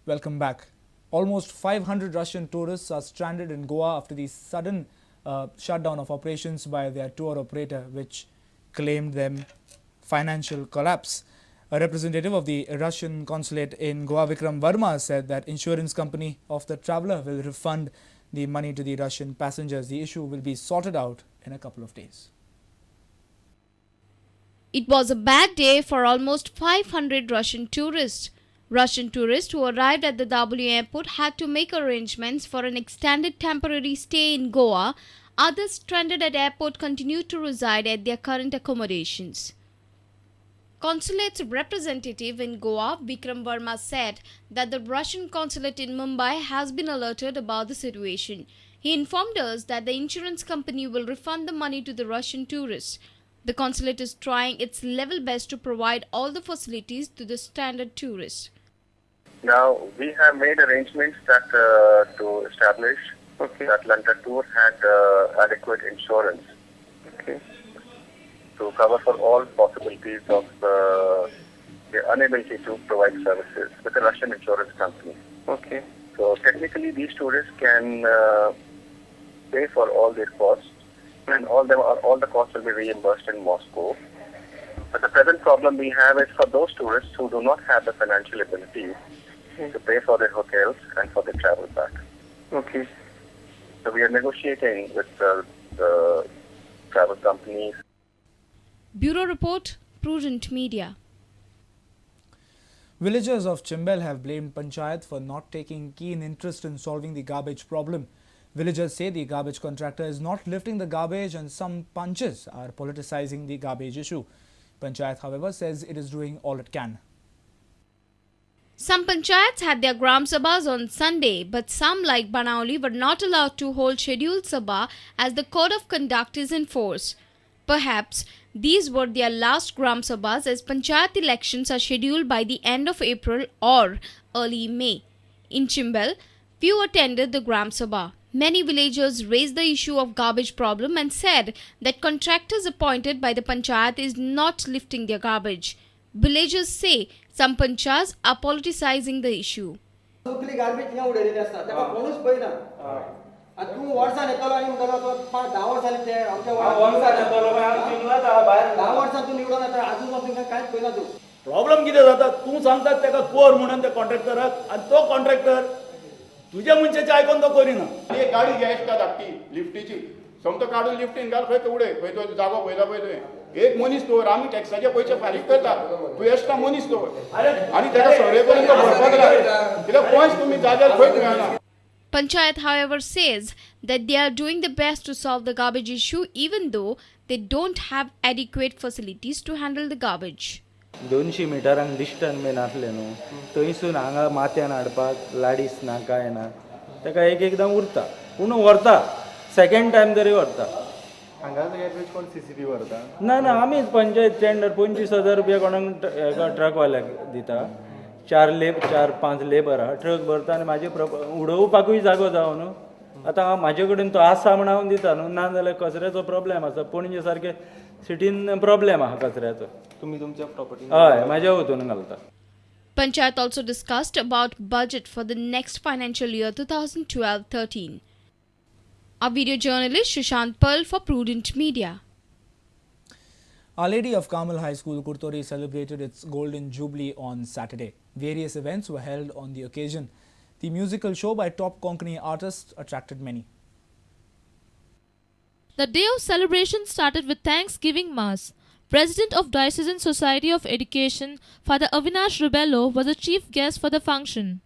Welcome back. Almost 500 Russian tourists are stranded in Goa after the sudden shutdown of operations by their tour operator, which claimed them financial collapse. A representative of the Russian consulate in Goa, Vikram Verma, said that insurance company of the traveller will refund the money to the Russian passengers. The issue will be sorted out in a couple of days. It was a bad day for almost 500 Russian tourists. Russian tourists who arrived at the W airport had to make arrangements for an extended temporary stay in Goa. Others stranded at airport continued to reside at their current accommodations. Consulate's representative in Goa, Vikram Verma, said that the Russian consulate in Mumbai has been alerted about the situation. He informed us that the insurance company will refund the money to the Russian tourists. The consulate is trying its level best to provide all the facilities to the stranded tourists. Now, we have made arrangements that to establish that London Tour had adequate insurance to cover for all possibilities of the inability to provide services with the Russian insurance company. So technically, these tourists can pay for all their costs, and all the costs will be reimbursed in Moscow. But the present problem we have is for those tourists who do not have the financial ability to pay for their hotels and for their travel back. So we are negotiating with the travel companies. Bureau Report, Prudent Media. Villagers of Carmel have blamed panchayat for not taking keen interest in solving the garbage problem. Villagers say the garbage contractor is not lifting the garbage and some punches are politicizing the garbage issue. Panchayat, however, says it is doing all it can. Some panchayats had their Gram Sabhas on Sunday, but some like Banauli were not allowed to hold scheduled Sabha as the code of conduct is in force. Perhaps these were their last Gram Sabhas as panchayat elections are scheduled by the end of April or early May. In Carmel, few attended the Gram Sabha. Many villagers raised the issue of garbage problem and said that contractors appointed by the panchayat is not lifting their garbage. Villagers say some panchayats are politicizing the issue. Problem कितें जाता तूं सांगतात तेका core म्हणून त्या कॉन्ट्रॅक्टराक आनी तो contractor तुज्या मनशाचें आयकोन तो करिना. एक गाडी घे एसटा धाकटी लिफ्टीची समतो काडून लिफ्टीन घाल खंय तो उडय खंय तो जागो पयला पळय तुवें एक मनीस दवर आमी टॅक्साचे पयशे फारीक करता तूं एसटा मनीस दवर आनी तेका सर्वे करून तो भरपाक लाय कित्याक पयस तुमी जाग्यार खंय मेळना. Panchayat, however, says that they are doing the best to solve the garbage issue even though they don't have adequate facilities to handle the garbage. 200 मिटरांक डिस्टन्स बीन आसलें न्हू थंयसून हांगा माथ्यान हाडपाक लाडीस ना काय ना ताका एकदां उरता पूण व्हरता सेकंड टायम तरी व्हरता. हांगा एवरेज कोण सीसीबी व्हरता? ना आमीच पंचायत टेंडर 25,000 रुपया कोणाक एका ट्रकवाल्याक दिता 4-5 लेबर आहा ट्रक भरता आनी म्हाजे उडोवपाकूय जागो जावो न्हू. आतां म्हाजे कडेन तो आसा म्हण हांव दिता न्हू ना जाल्यार कचऱ्याचो प्रॉब्लेम आसा पणजे सारके सिटीन प्रॉब्लेम आहा कचऱ्याचो. तुम्ही तुमच्या प्रॉपर्टी हय म्हाज्या वतून घालता. Panchayat also discussed about budget for the next financial year 2012-13. Our video journalist Shishant Pearl for Prudent Media. Our Lady of Carmel High School, Kurtori, celebrated its Golden Jubilee on Saturday. Various events were held on the occasion. The musical show by top Konkani artists attracted many. The day of celebration started with Thanksgiving Mass. President of Diocesan Society of Education, Father Avinash Rubello, was the chief guest for the function.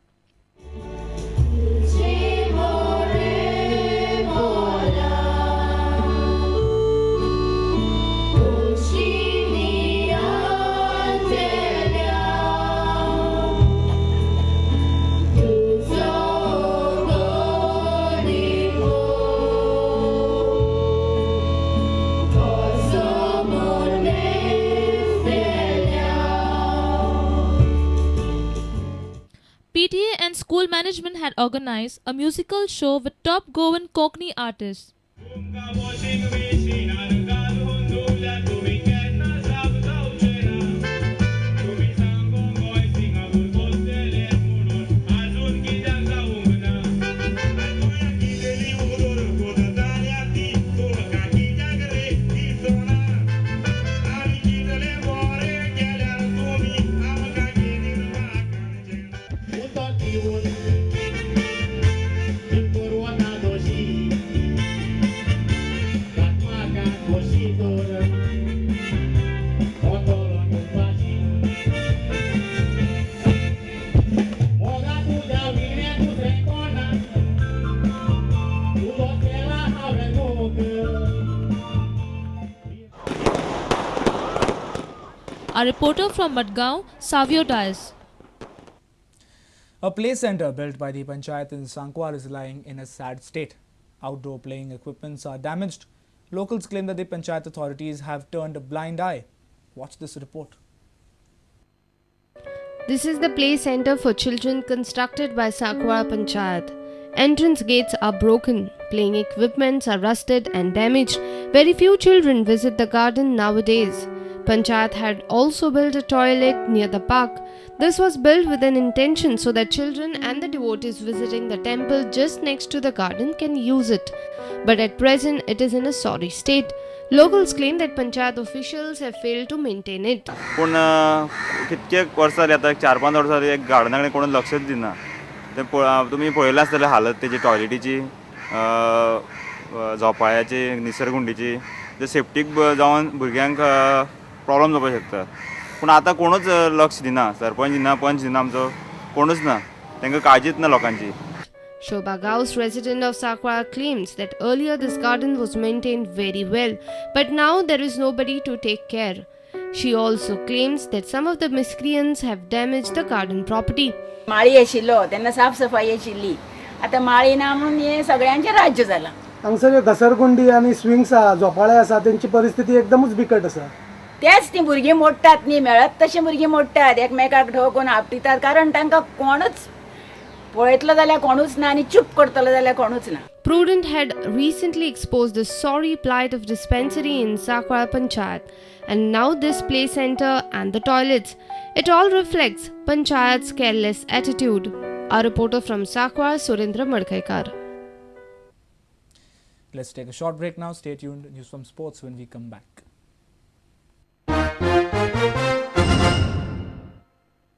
PTA and school management had organized a musical show with top Goan Konkani artists. Our reporter from Madgaon, Savio Dias. A play center built by the panchayat in Sankwar is lying in a sad state. Outdoor playing equipments are damaged. Locals claim that the panchayat authorities have turned a blind eye. Watch this report. This is the play center for children constructed by Sankwar Panchayat. Entrance gates are broken, playing equipments are rusted and damaged. Very few children visit the garden nowadays. Panchayat had also built a toilet near the park. This was built with an intention so that children and the devotees visiting the temple just next to the garden can use it. But at present, it is in a sorry state. Locals claim that Panchayat officials have failed to maintain it. पण कितकेक वर्सां जाली आतां 4-5 वर्सां जाली एक गार्डनाकडे कोण लक्षच दिना ते तुम्ही पळयलां आसतलें हालत तेजी टॉयलेटीची झोपाळ्याची निसर्गुंडीची ते सेफ्टीक जावन भुरग्यांक प्रॉब्लम जावपाक शकता पूण आतां कोणूच लक्ष दिना सरपंच दिना पंच दिना आमचो कोणूच ना तांकां काळजीच ना लोकांची. Shobha Gauss, resident of Sakwar, claims that earlier this garden was maintained very well, but now there is nobody to take care. She also claims that some of the miscreants have damaged the garden property. माळी आशिल्लो तेन्ना साफ सफाई आशिल्ली आतां माळी ना म्हणून हे सगळ्यांचें राज्य जालां. हांगसर घसरगुंडी आनी स्विंग्स आसा झोपाळे आसा तेंची परिस्थिती एकदमच बिकट आसा. तेच ती भुरगीं मोडटात न्ही मेळत तशें भुरगीं मोडटात एकमेकाक ठोकून आपटितात कारण तांकां कोणूच पळयतलो जाल्यार कोणूच ना आनी चूप करतलो जाल्यार कोणूच ना. Prudent had recently exposed the sorry plight of dispensary in Sakwar Panchayat, and now this play center and the toilets. It all reflects Panchayat's careless attitude. Our reporter from Sakwar, Surendra Madkaikar. Let's take a short break now. Stay tuned. News from sports when we come back.